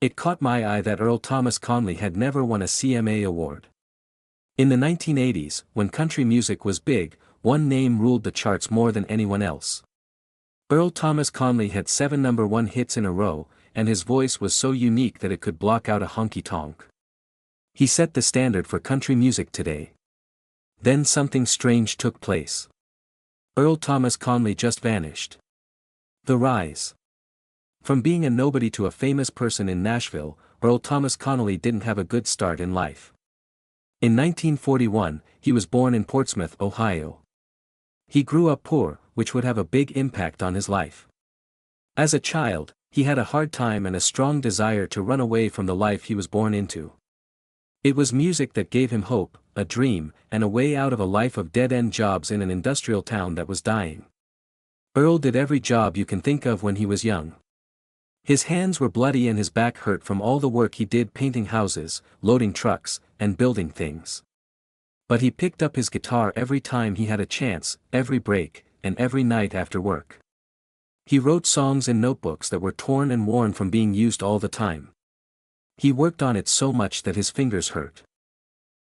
It caught my eye that Earl Thomas Conley had never won a CMA award. In the 1980s, when country music was big, one name ruled the charts more than anyone else. Earl Thomas Conley had 7 #1 hits in a row, and his voice was so unique that it could block out a honky-tonk. He set the standard for country music today. Then something strange took place. Earl Thomas Conley just vanished. The rise. From being a nobody to a famous person in Nashville, Earl Thomas Conley didn't have a good start in life. In 1941, he was born in Portsmouth, Ohio. He grew up poor, which would have a big impact on his life. As a child, he had a hard time and a strong desire to run away from the life he was born into. It was music that gave him hope, a dream, and a way out of a life of dead-end jobs in an industrial town that was dying. Earl did every job you can think of when he was young. His hands were bloody and his back hurt from all the work he did painting houses, loading trucks, and building things. But he picked up his guitar every time he had a chance, every break, and every night after work. He wrote songs in notebooks that were torn and worn from being used all the time. He worked on it so much that his fingers hurt.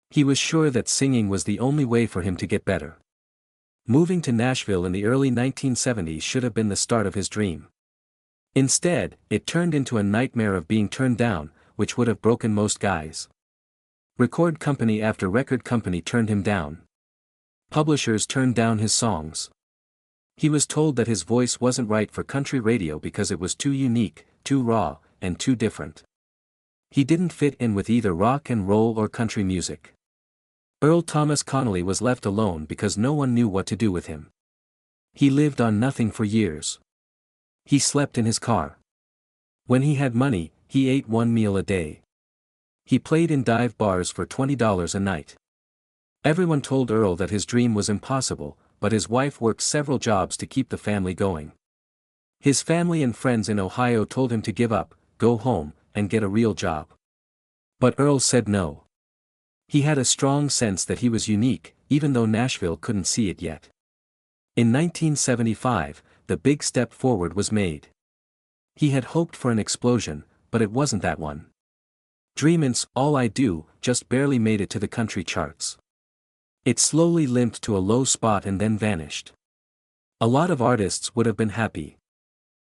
He was sure that singing was the only way for him to get better. Moving to Nashville in the early 1970s should have been the start of his dream. Instead, it turned into a nightmare of being turned down, which would have broken most guys. Record company after record company turned him down. Publishers turned down his songs. He was told that his voice wasn't right for country radio because it was too unique, too raw, and too different. He didn't fit in with either rock and roll or country music. Earl Thomas Conley was left alone because no one knew what to do with him. He lived on nothing for years. He slept in his car. When he had money, he ate one meal a day. He played in dive bars for $20 a night. Everyone told Earl that his dream was impossible, but his wife worked several jobs to keep the family going. His family and friends in Ohio told him to give up, go home, and get a real job. But Earl said no. He had a strong sense that he was unique, even though Nashville couldn't see it yet. In 1975, the big step forward was made. He had hoped for an explosion, but it wasn't that one. Dreamin's All I Do just barely made it to the country charts. It slowly limped to a low spot and then vanished. A lot of artists would have been happy.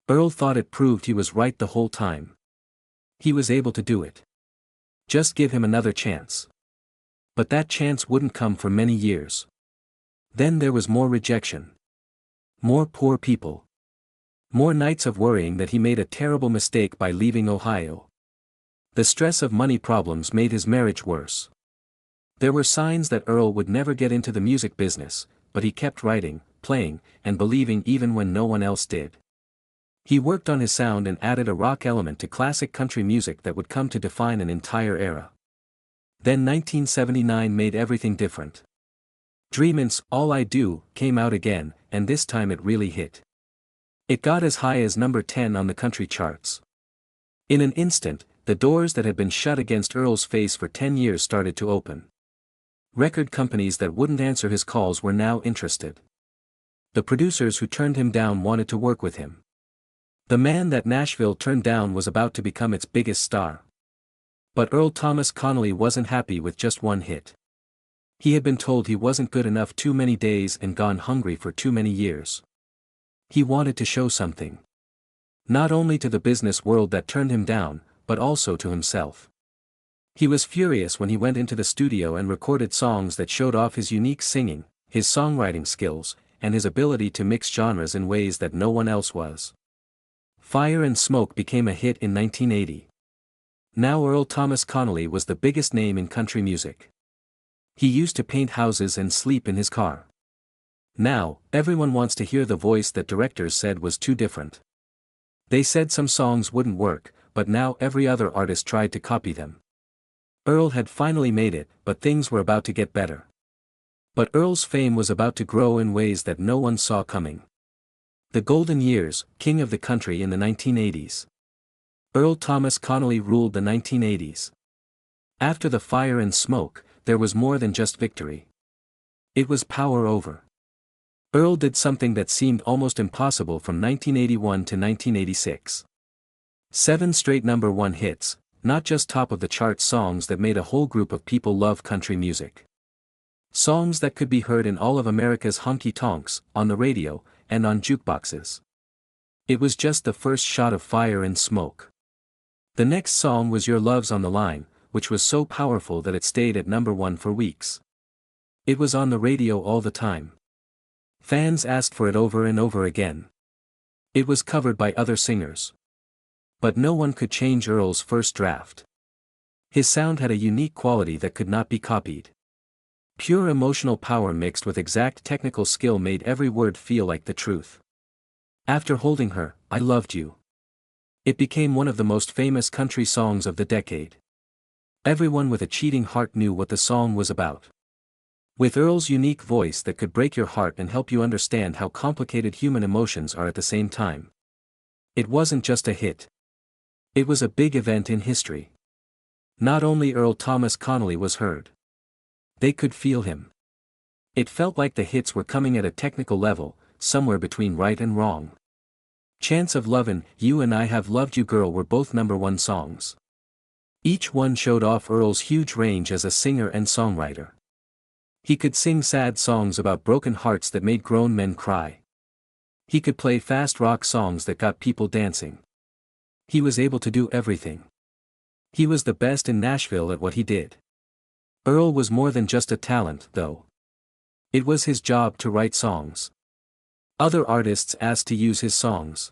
Earl thought it proved he was right the whole time. He was able to do it. Just give him another chance. But that chance wouldn't come for many years. Then there was more rejection. More poor people. More nights of worrying that he made a terrible mistake by leaving Ohio. The stress of money problems made his marriage worse. There were signs that Earl would never get into the music business, but he kept writing, playing, and believing even when no one else did. He worked on his sound and added a rock element to classic country music that would come to define an entire era. Then 1979 made everything different. Dreamin's All I Do came out again, and this time it really hit. It got as high as number 10 on the country charts. In an instant, the doors that had been shut against Earl's face for 10 years started to open. Record companies that wouldn't answer his calls were now interested. The producers who turned him down wanted to work with him. The man that Nashville turned down was about to become its biggest star. But Earl Thomas Conley wasn't happy with just one hit. He had been told he wasn't good enough too many days and gone hungry for too many years. He wanted to show something. Not only to the business world that turned him down, but also to himself. He was furious when he went into the studio and recorded songs that showed off his unique singing, his songwriting skills, and his ability to mix genres in ways that no one else was. Fire and Smoke became a hit in 1980. Now Earl Thomas Conley was the biggest name in country music. He used to paint houses and sleep in his car. Now, everyone wants to hear the voice that directors said was too different. They said some songs wouldn't work, but now every other artist tried to copy them. Earl had finally made it, but things were about to get better. But Earl's fame was about to grow in ways that no one saw coming. The golden years, king of the country in the 1980s. Earl Thomas Conley ruled the 1980s. After the Fire and Smoke, there was more than just victory. It was power over. Earl did something that seemed almost impossible from 1981 to 1986. 7 straight number one hits, not just top of the chart songs that made a whole group of people love country music. Songs that could be heard in all of America's honky-tonks, on the radio, and on jukeboxes. It was just the first shot of fire and smoke. The next song was Your Love's on the Line, which was so powerful that it stayed at number one for weeks. It was on the radio all the time. Fans asked for it over and over again. It was covered by other singers. But no one could change Earl's first draft. His sound had a unique quality that could not be copied. Pure emotional power mixed with exact technical skill made every word feel like the truth. After Holding Her, I Loved You. It became one of the most famous country songs of the decade. Everyone with a cheating heart knew what the song was about. With Earl's unique voice that could break your heart and help you understand how complicated human emotions are at the same time. It wasn't just a hit. It was a big event in history. Not only Earl Thomas Conley was heard. They could feel him. It felt like the hits were coming at a technical level, somewhere between right and wrong. Chance of Lovin', You and I Have Loved You Girl were both number one songs. Each one showed off Earl's huge range as a singer and songwriter. He could sing sad songs about broken hearts that made grown men cry. He could play fast rock songs that got people dancing. He was able to do everything. He was the best in Nashville at what he did. Earl was more than just a talent, though. It was his job to write songs. Other artists asked to use his songs.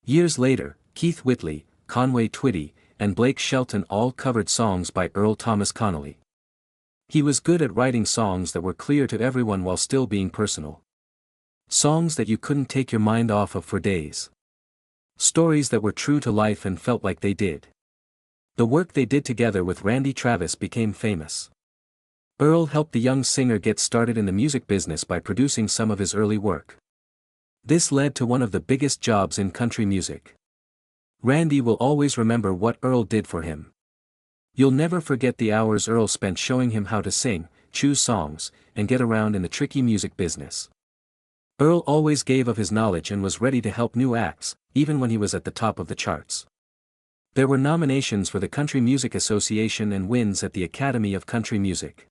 Years later, Keith Whitley, Conway Twitty, and Blake Shelton all covered songs by Earl Thomas Conley. He was good at writing songs that were clear to everyone while still being personal. Songs that you couldn't take your mind off of for days. Stories that were true to life and felt like they did. The work they did together with Randy Travis became famous. Earl helped the young singer get started in the music business by producing some of his early work. This led to one of the biggest jobs in country music. Randy will always remember what Earl did for him. You'll never forget the hours Earl spent showing him how to sing, choose songs, and get around in the tricky music business. Earl always gave of his knowledge and was ready to help new acts, even when he was at the top of the charts. There were nominations for the Country Music Association and wins at the Academy of Country Music.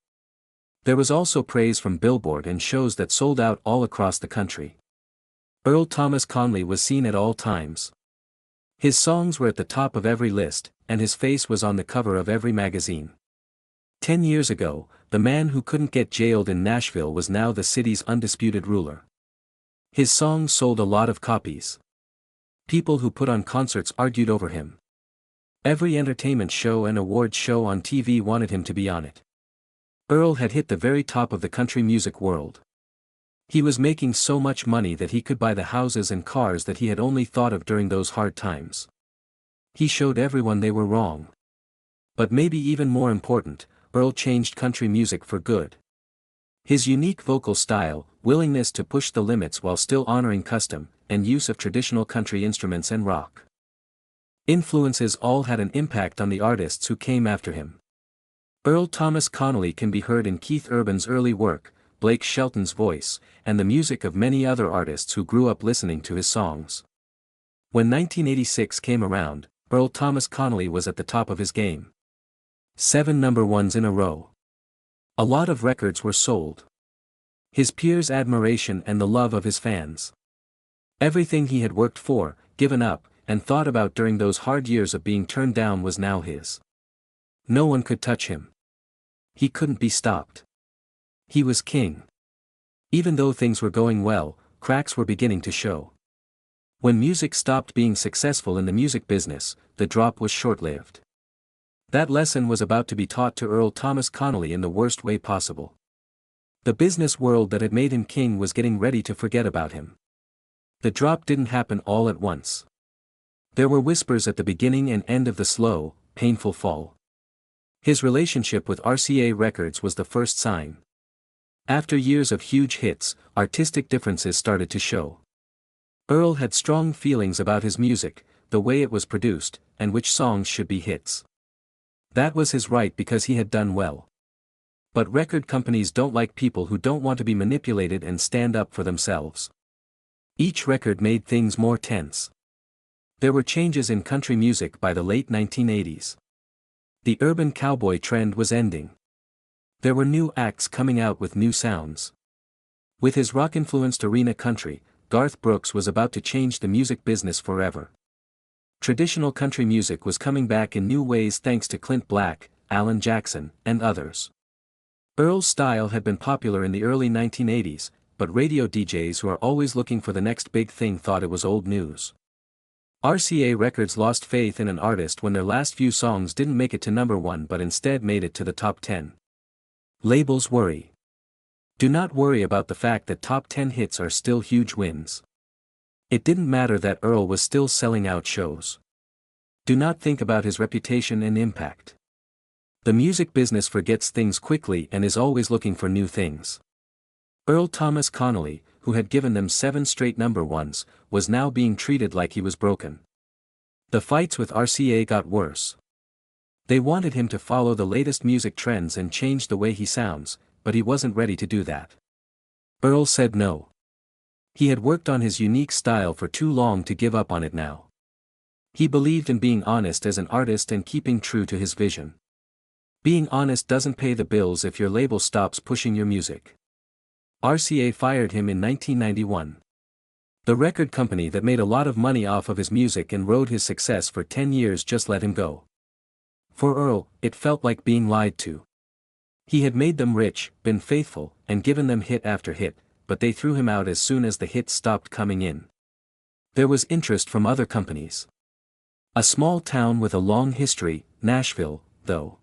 There was also praise from Billboard and shows that sold out all across the country. Earl Thomas Conley was seen at all times. His songs were at the top of every list, and his face was on the cover of every magazine. 10 years ago, the man who couldn't get jailed in Nashville was now the city's undisputed ruler. His songs sold a lot of copies. People who put on concerts argued over him. Every entertainment show and awards show on TV wanted him to be on it. Earl had hit the very top of the country music world. He was making so much money that he could buy the houses and cars that he had only thought of during those hard times. He showed everyone they were wrong. But maybe even more important, Earl changed country music for good. His unique vocal style, willingness to push the limits while still honoring custom, and use of traditional country instruments and rock influences all had an impact on the artists who came after him. Earl Thomas Conley can be heard in Keith Urban's early work, Blake Shelton's voice, and the music of many other artists who grew up listening to his songs. When 1986 came around, Earl Thomas Conley was at the top of his game. 7 number ones in a row. A lot of records were sold. His peers' admiration and the love of his fans. Everything he had worked for, given up, and thought about during those hard years of being turned down was now his. No one could touch him. He couldn't be stopped. He was king. Even though things were going well, cracks were beginning to show. When music stopped being successful in the music business, the drop was short-lived. That lesson was about to be taught to Earl Thomas Conley in the worst way possible. The business world that had made him king was getting ready to forget about him. The drop didn't happen all at once. There were whispers at the beginning and end of the slow, painful fall. His relationship with RCA Records was the first sign. After years of huge hits, artistic differences started to show. Earl had strong feelings about his music, the way it was produced, and which songs should be hits. That was his right because he had done well. But record companies don't like people who don't want to be manipulated and stand up for themselves. Each record made things more tense. There were changes in country music by the late 1980s. The urban cowboy trend was ending. There were new acts coming out with new sounds. With his rock-influenced arena country, Garth Brooks was about to change the music business forever. Traditional country music was coming back in new ways thanks to Clint Black, Alan Jackson, and others. Earl's style had been popular in the early 1980s, but radio DJs who are always looking for the next big thing thought it was old news. RCA Records lost faith in an artist when their last few songs didn't make it to number 1 but instead made it to the top 10. Labels worry. Do not worry about the fact that top 10 hits are still huge wins. It didn't matter that Earl was still selling out shows. Do not think about his reputation and impact. The music business forgets things quickly and is always looking for new things. Earl Thomas Conley, who had given them 7 straight number 1s, was now being treated like he was broken. The fights with RCA got worse. They wanted him to follow the latest music trends and change the way he sounds, but he wasn't ready to do that. Earl said no. He had worked on his unique style for too long to give up on it now. He believed in being honest as an artist and keeping true to his vision. Being honest doesn't pay the bills if your label stops pushing your music. RCA fired him in 1991. The record company that made a lot of money off of his music and rode his success for 10 years just let him go. For Earl, it felt like being lied to. He had made them rich, been faithful, and given them hit after hit, but they threw him out as soon as the hits stopped coming in. There was interest from other companies. A small town with a long history, Nashville, though.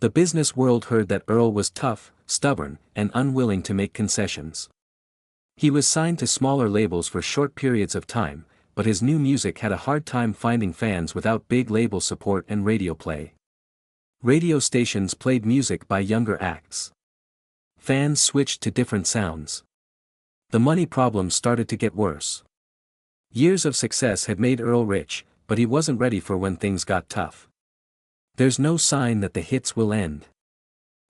The business world heard that Earl was tough, stubborn, and unwilling to make concessions. He was signed to smaller labels for short periods of time, but his new music had a hard time finding fans without big label support and radio play. Radio stations played music by younger acts. Fans switched to different sounds. The money problems started to get worse. Years of success had made Earl rich, but he wasn't ready for when things got tough. There's no sign that the hits will end.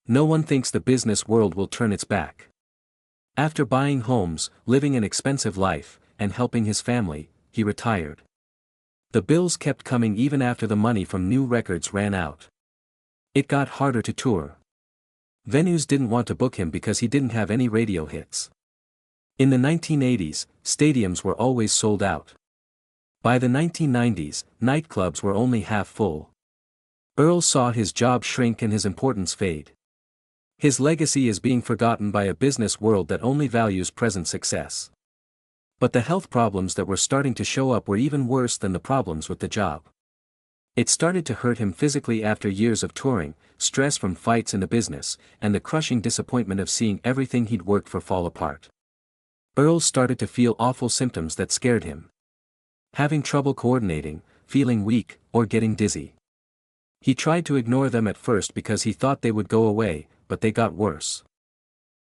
No one thinks the business world will turn its back. After buying homes, living an expensive life, and helping his family, he retired. The bills kept coming even after the money from new records ran out. It got harder to tour. Venues didn't want to book him because he didn't have any radio hits. In the 1980s, stadiums were always sold out. By the 1990s, nightclubs were only half full. Earl saw his job shrink and his importance fade. His legacy is being forgotten by a business world that only values present success. But the health problems that were starting to show up were even worse than the problems with the job. It started to hurt him physically after years of touring, stress from fights in the business, and the crushing disappointment of seeing everything he'd worked for fall apart. Earl started to feel awful symptoms that scared him. Having trouble coordinating, feeling weak, or getting dizzy. He tried to ignore them at first because he thought they would go away, but they got worse.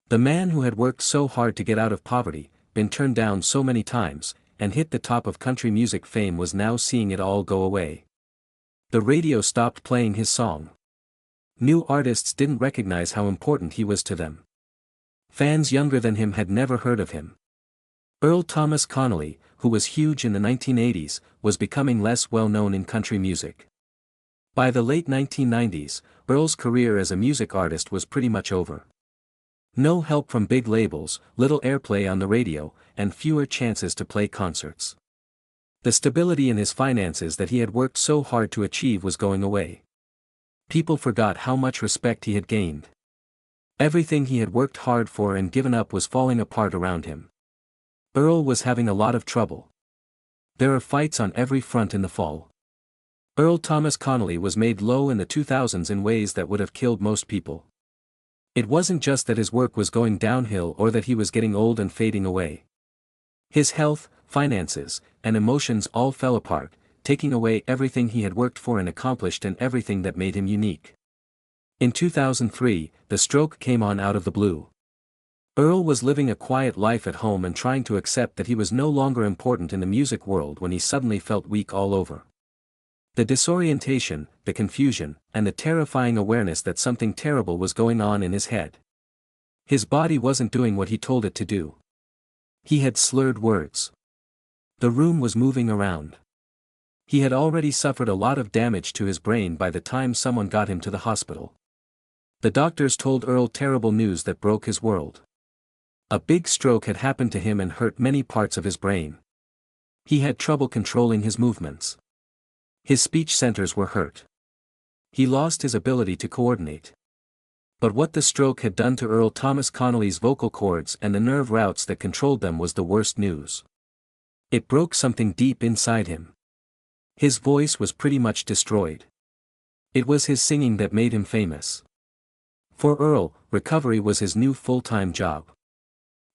The man who had worked so hard to get out of poverty, been turned down so many times, and hit the top of country music fame was now seeing it all go away. The radio stopped playing his song. New artists didn't recognize how important he was to them. Fans younger than him had never heard of him. Earl Thomas Conley, who was huge in the 1980s, was becoming less well known in country music. By the late 1990s, Earl's career as a music artist was pretty much over. No help from big labels, little airplay on the radio, and fewer chances to play concerts. The stability in his finances that he had worked so hard to achieve was going away. People forgot how much respect he had gained. Everything he had worked hard for and given up was falling apart around him. Earl was having a lot of trouble. There are fights on every front in the fall. Earl Thomas Conley was made low in the 2000s in ways that would have killed most people. It wasn't just that his work was going downhill or that he was getting old and fading away. His health, finances, and emotions all fell apart, taking away everything he had worked for and accomplished and everything that made him unique. In 2003, the stroke came on out of the blue. Earl was living a quiet life at home and trying to accept that he was no longer important in the music world when he suddenly felt weak all over. The disorientation, the confusion, and the terrifying awareness that something terrible was going on in his head. His body wasn't doing what he told it to do. He had slurred words. The room was moving around. He had already suffered a lot of damage to his brain by the time someone got him to the hospital. The doctors told Earl terrible news that broke his world. A big stroke had happened to him and hurt many parts of his brain. He had trouble controlling his movements. His speech centers were hurt. He lost his ability to coordinate. But what the stroke had done to Earl Thomas Conley's vocal cords and the nerve routes that controlled them was the worst news. It broke something deep inside him. His voice was pretty much destroyed. It was his singing that made him famous. For Earl, recovery was his new full-time job.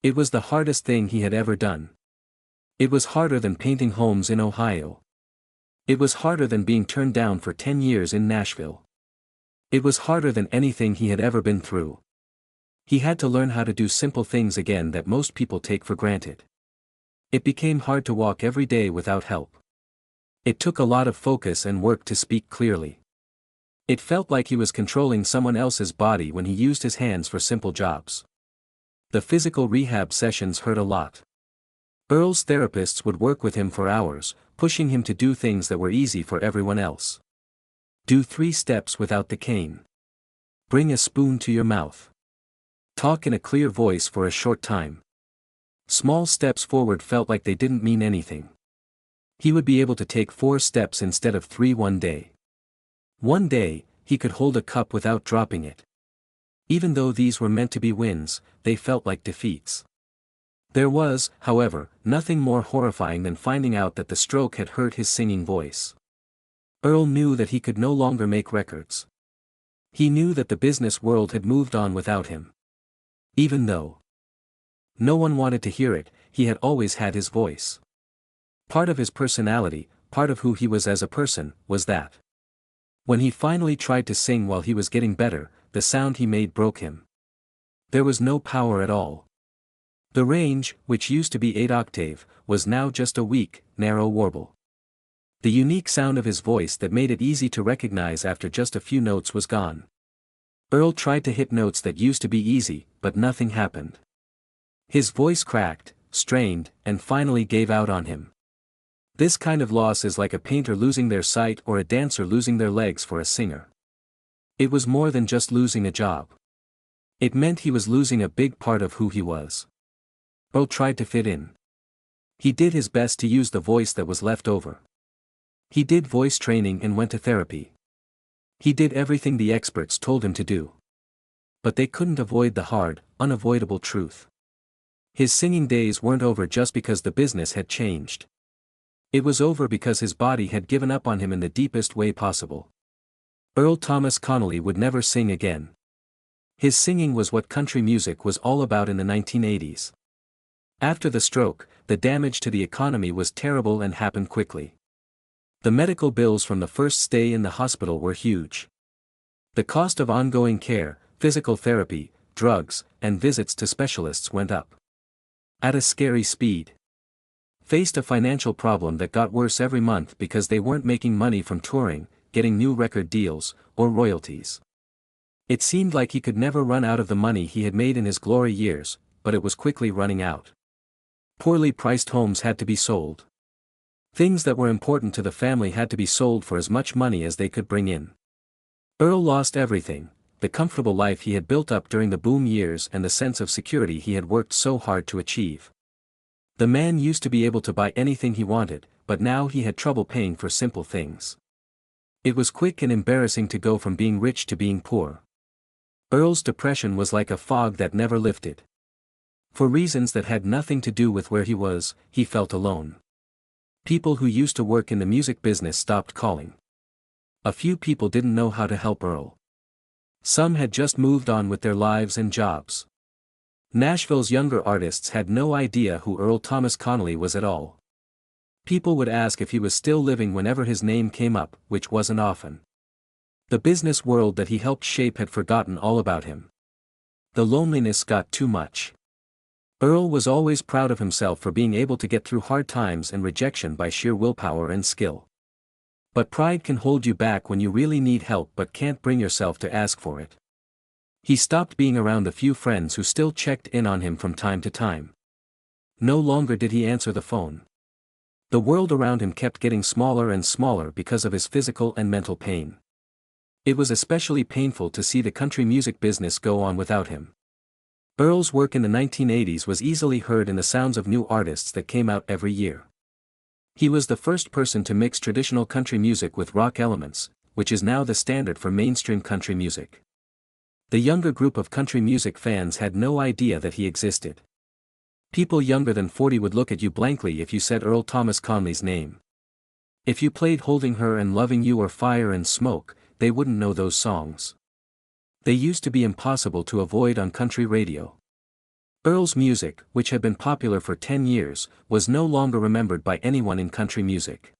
It was the hardest thing he had ever done. It was harder than painting homes in Ohio. It was harder than being turned down for 10 years in Nashville. It was harder than anything he had ever been through. He had to learn how to do simple things again that most people take for granted. It became hard to walk every day without help. It took a lot of focus and work to speak clearly. It felt like he was controlling someone else's body when he used his hands for simple jobs. The physical rehab sessions hurt a lot. Earl's therapists would work with him for hours, pushing him to do things that were easy for everyone else. Do 3 steps without the cane. Bring a spoon to your mouth. Talk in a clear voice for a short time. Small steps forward felt like they didn't mean anything. He would be able to take 4 steps instead of 3 one day. One day, he could hold a cup without dropping it. Even though these were meant to be wins, they felt like defeats. There was, however, nothing more horrifying than finding out that the stroke had hurt his singing voice. Earl knew that he could no longer make records. He knew that the business world had moved on without him. Even though no one wanted to hear it, he had always had his voice. Part of his personality, part of who he was as a person, was that. When he finally tried to sing while he was getting better, the sound he made broke him. There was no power at all. The range, which used to be 8 octave, was now just a weak, narrow warble. The unique sound of his voice that made it easy to recognize after just a few notes was gone. Earl tried to hit notes that used to be easy, but nothing happened. His voice cracked, strained, and finally gave out on him. This kind of loss is like a painter losing their sight or a dancer losing their legs for a singer. It was more than just losing a job. It meant he was losing a big part of who he was. Earl tried to fit in. He did his best to use the voice that was left over. He did voice training and went to therapy. He did everything the experts told him to do. But they couldn't avoid the hard, unavoidable truth. His singing days weren't over just because the business had changed. It was over because his body had given up on him in the deepest way possible. Earl Thomas Conley would never sing again. His singing was what country music was all about in the 1980s. After the stroke, the damage to the economy was terrible and happened quickly. The medical bills from the first stay in the hospital were huge. The cost of ongoing care, physical therapy, drugs, and visits to specialists went up. At a scary speed. Faced a financial problem that got worse every month because they weren't making money from touring, getting new record deals, or royalties. It seemed like he could never run out of the money he had made in his glory years, but it was quickly running out. Poorly priced homes had to be sold. Things that were important to the family had to be sold for as much money as they could bring in. Earl lost everything, the comfortable life he had built up during the boom years and the sense of security he had worked so hard to achieve. The man used to be able to buy anything he wanted, but now he had trouble paying for simple things. It was quick and embarrassing to go from being rich to being poor. Earl's depression was like a fog that never lifted. For reasons that had nothing to do with where he was, he felt alone. People who used to work in the music business stopped calling. A few people didn't know how to help Earl. Some had just moved on with their lives and jobs. Nashville's younger artists had no idea who Earl Thomas Conley was at all. People would ask if he was still living whenever his name came up, which wasn't often. The business world that he helped shape had forgotten all about him. The loneliness got too much. Earl was always proud of himself for being able to get through hard times and rejection by sheer willpower and skill. But pride can hold you back when you really need help but can't bring yourself to ask for it. He stopped being around the few friends who still checked in on him from time to time. No longer did he answer the phone. The world around him kept getting smaller and smaller because of his physical and mental pain. It was especially painful to see the country music business go on without him. Earl's work in the 1980s was easily heard in the sounds of new artists that came out every year. He was the first person to mix traditional country music with rock elements, which is now the standard for mainstream country music. The younger group of country music fans had no idea that he existed. People younger than 40 would look at you blankly if you said Earl Thomas Conley's name. If you played Holding Her and Loving You or Fire and Smoke, they wouldn't know those songs. They used to be impossible to avoid on country radio. Earl's music, which had been popular for 10 years, was no longer remembered by anyone in country music.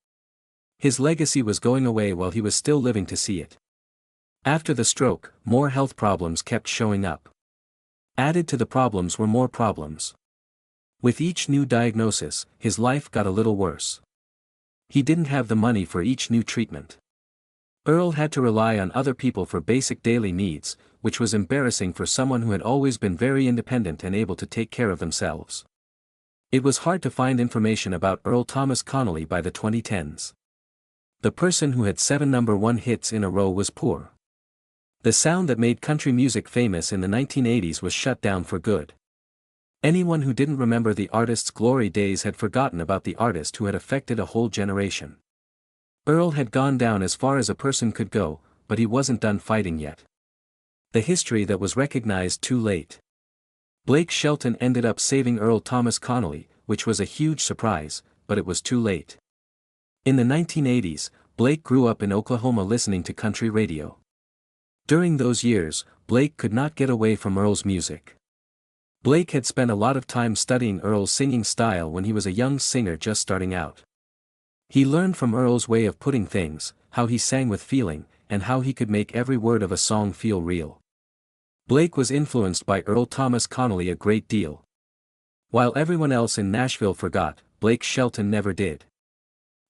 His legacy was going away while he was still living to see it. After the stroke, more health problems kept showing up. Added to the problems were more problems. With each new diagnosis, his life got a little worse. He didn't have the money for each new treatment. Earl had to rely on other people for basic daily needs, which was embarrassing for someone who had always been very independent and able to take care of themselves. It was hard to find information about Earl Thomas Conley by the 2010s. The person who had 7 #1 hits in a row was poor. The sound that made country music famous in the 1980s was shut down for good. Anyone who didn't remember the artist's glory days had forgotten about the artist who had affected a whole generation. Earl had gone down as far as a person could go, but he wasn't done fighting yet. The history that was recognized too late. Blake Shelton ended up saving Earl Thomas Conley, which was a huge surprise, but it was too late. In the 1980s, Blake grew up in Oklahoma listening to country radio. During those years, Blake could not get away from Earl's music. Blake had spent a lot of time studying Earl's singing style when he was a young singer just starting out. He learned from Earl's way of putting things, how he sang with feeling, and how he could make every word of a song feel real. Blake was influenced by Earl Thomas Conley a great deal. While everyone else in Nashville forgot, Blake Shelton never did.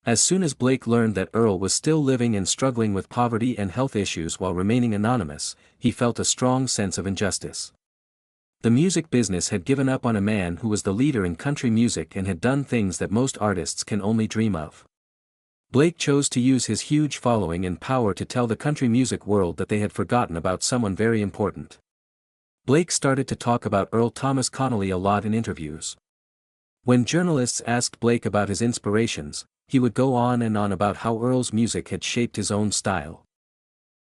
As soon as Blake learned that Earl was still living and struggling with poverty and health issues while remaining anonymous, he felt a strong sense of injustice. The music business had given up on a man who was the leader in country music and had done things that most artists can only dream of. Blake chose to use his huge following and power to tell the country music world that they had forgotten about someone very important. Blake started to talk about Earl Thomas Conley a lot in interviews. When journalists asked Blake about his inspirations, he would go on and on about how Earl's music had shaped his own style.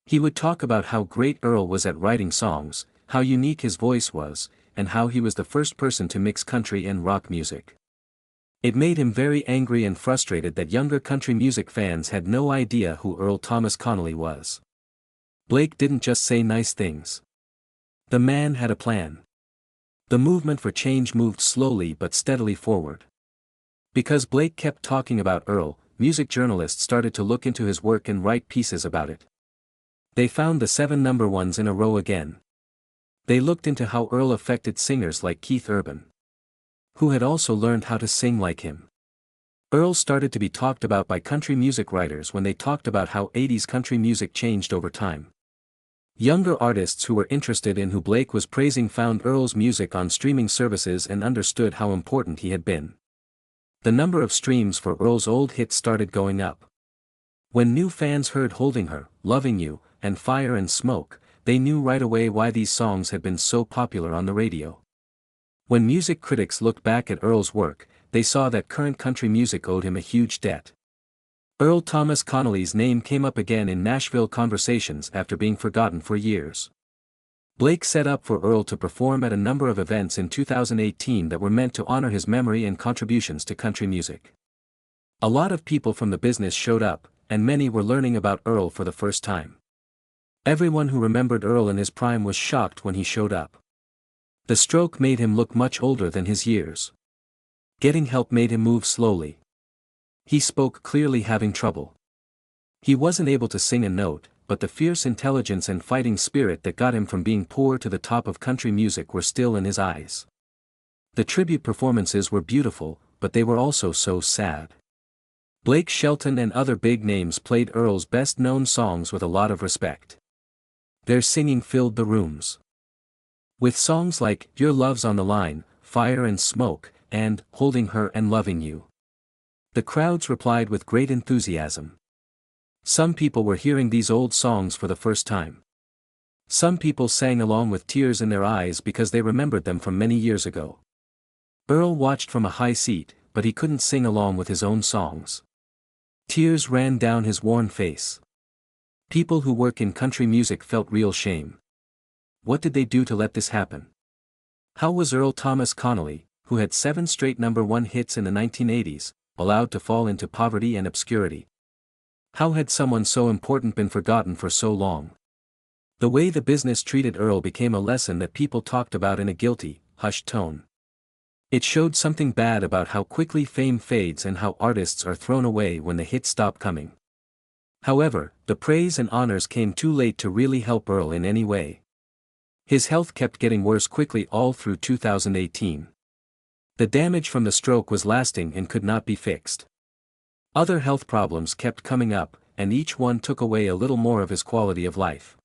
He would talk about how great Earl was at writing songs, how unique his voice was, and how he was the first person to mix country and rock music. It made him very angry and frustrated that younger country music fans had no idea who Earl Thomas Conley was. Blake didn't just say nice things. The man had a plan. The movement for change moved slowly but steadily forward. Because Blake kept talking about Earl, music journalists started to look into his work and write pieces about it. They found the 7 #1s in a row again. They looked into how Earl affected singers like Keith Urban, who had also learned how to sing like him. Earl started to be talked about by country music writers when they talked about how 80s country music changed over time. Younger artists who were interested in who Blake was praising found Earl's music on streaming services and understood how important he had been. The number of streams for Earl's old hits started going up. When new fans heard Holding Her, Loving You, and Fire and Smoke, they knew right away why these songs had been so popular on the radio. When music critics looked back at Earl's work, they saw that current country music owed him a huge debt. Earl Thomas Conley's name came up again in Nashville conversations after being forgotten for years. Blake set up for Earl to perform at a number of events in 2018 that were meant to honor his memory and contributions to country music. A lot of people from the business showed up, and many were learning about Earl for the first time. Everyone who remembered Earl in his prime was shocked when he showed up. The stroke made him look much older than his years. Getting help made him move slowly. He spoke clearly, having trouble. He wasn't able to sing a note, but the fierce intelligence and fighting spirit that got him from being poor to the top of country music were still in his eyes. The tribute performances were beautiful, but they were also so sad. Blake Shelton and other big names played Earl's best-known songs with a lot of respect. Their singing filled the rooms. With songs like Your Love's on the Line, Fire and Smoke, and Holding Her and Loving You. The crowds replied with great enthusiasm. Some people were hearing these old songs for the first time. Some people sang along with tears in their eyes because they remembered them from many years ago. Earl watched from a high seat, but he couldn't sing along with his own songs. Tears ran down his worn face. People who work in country music felt real shame. What did they do to let this happen? How was Earl Thomas Conley, who had 7 straight #1 hits in the 1980s, allowed to fall into poverty and obscurity? How had someone so important been forgotten for so long? The way the business treated Earl became a lesson that people talked about in a guilty, hushed tone. It showed something bad about how quickly fame fades and how artists are thrown away when the hits stop coming. However, the praise and honors came too late to really help Earl in any way. His health kept getting worse quickly all through 2018. The damage from the stroke was lasting and could not be fixed. Other health problems kept coming up, and each one took away a little more of his quality of life.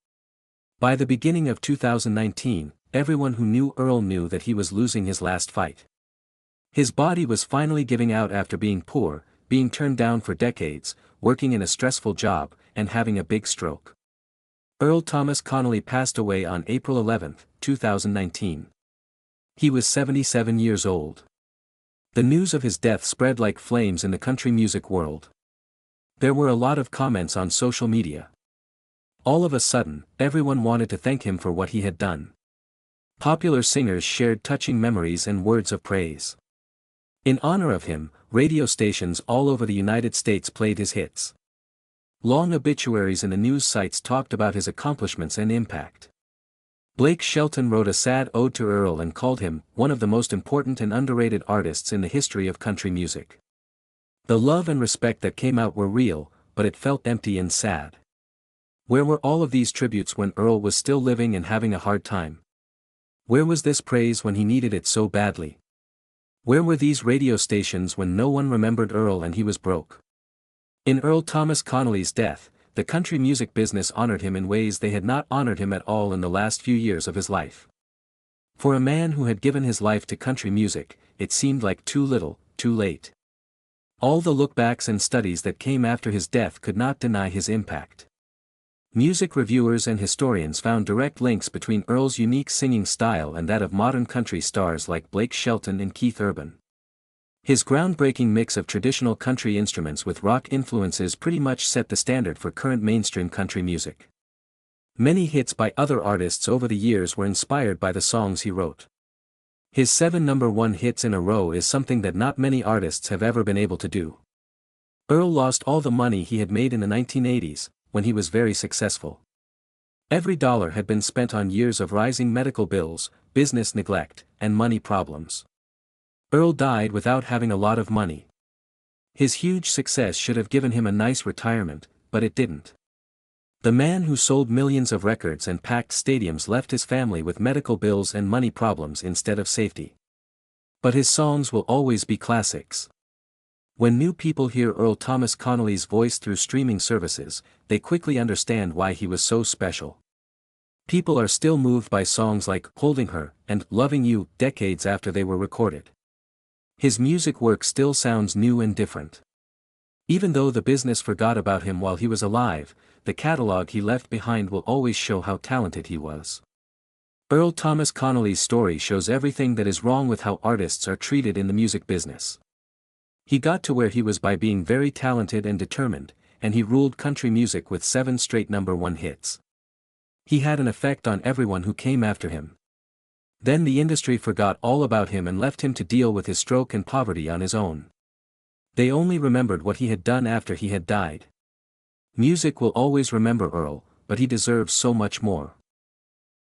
By the beginning of 2019, everyone who knew Earl knew that he was losing his last fight. His body was finally giving out after being poor, being turned down for decades, working in a stressful job, and having a big stroke. Earl Thomas Conley passed away on April 11, 2019. He was 77 years old. The news of his death spread like flames in the country music world. There were a lot of comments on social media. All of a sudden, everyone wanted to thank him for what he had done. Popular singers shared touching memories and words of praise. In honor of him, radio stations all over the United States played his hits. Long obituaries in the news sites talked about his accomplishments and impact. Blake Shelton wrote a sad ode to Earl and called him one of the most important and underrated artists in the history of country music. The love and respect that came out were real, but it felt empty and sad. Where were all of these tributes when Earl was still living and having a hard time? Where was this praise when he needed it so badly? Where were these radio stations when no one remembered Earl and he was broke? In Earl Thomas Conley's death, the country music business honored him in ways they had not honored him at all in the last few years of his life. For a man who had given his life to country music, it seemed like too little, too late. All the lookbacks and studies that came after his death could not deny his impact. Music reviewers and historians found direct links between Earl's unique singing style and that of modern country stars like Blake Shelton and Keith Urban. His groundbreaking mix of traditional country instruments with rock influences pretty much set the standard for current mainstream country music. Many hits by other artists over the years were inspired by the songs he wrote. His 7 #1 hits in a row is something that not many artists have ever been able to do. Earl lost all the money he had made in the 1980s, when he was very successful. Every dollar had been spent on years of rising medical bills, business neglect, and money problems. Earl died without having a lot of money. His huge success should have given him a nice retirement, but it didn't. The man who sold millions of records and packed stadiums left his family with medical bills and money problems instead of safety. But his songs will always be classics. When new people hear Earl Thomas Conley's voice through streaming services, they quickly understand why he was so special. People are still moved by songs like Holding Her and Loving You decades after they were recorded. His music work still sounds new and different. Even though the business forgot about him while he was alive, the catalog he left behind will always show how talented he was. Earl Thomas Conley's story shows everything that is wrong with how artists are treated in the music business. He got to where he was by being very talented and determined, and he ruled country music with 7 straight #1 hits. He had an effect on everyone who came after him. Then the industry forgot all about him and left him to deal with his stroke and poverty on his own. They only remembered what he had done after he had died. Music will always remember Earl, but he deserves so much more.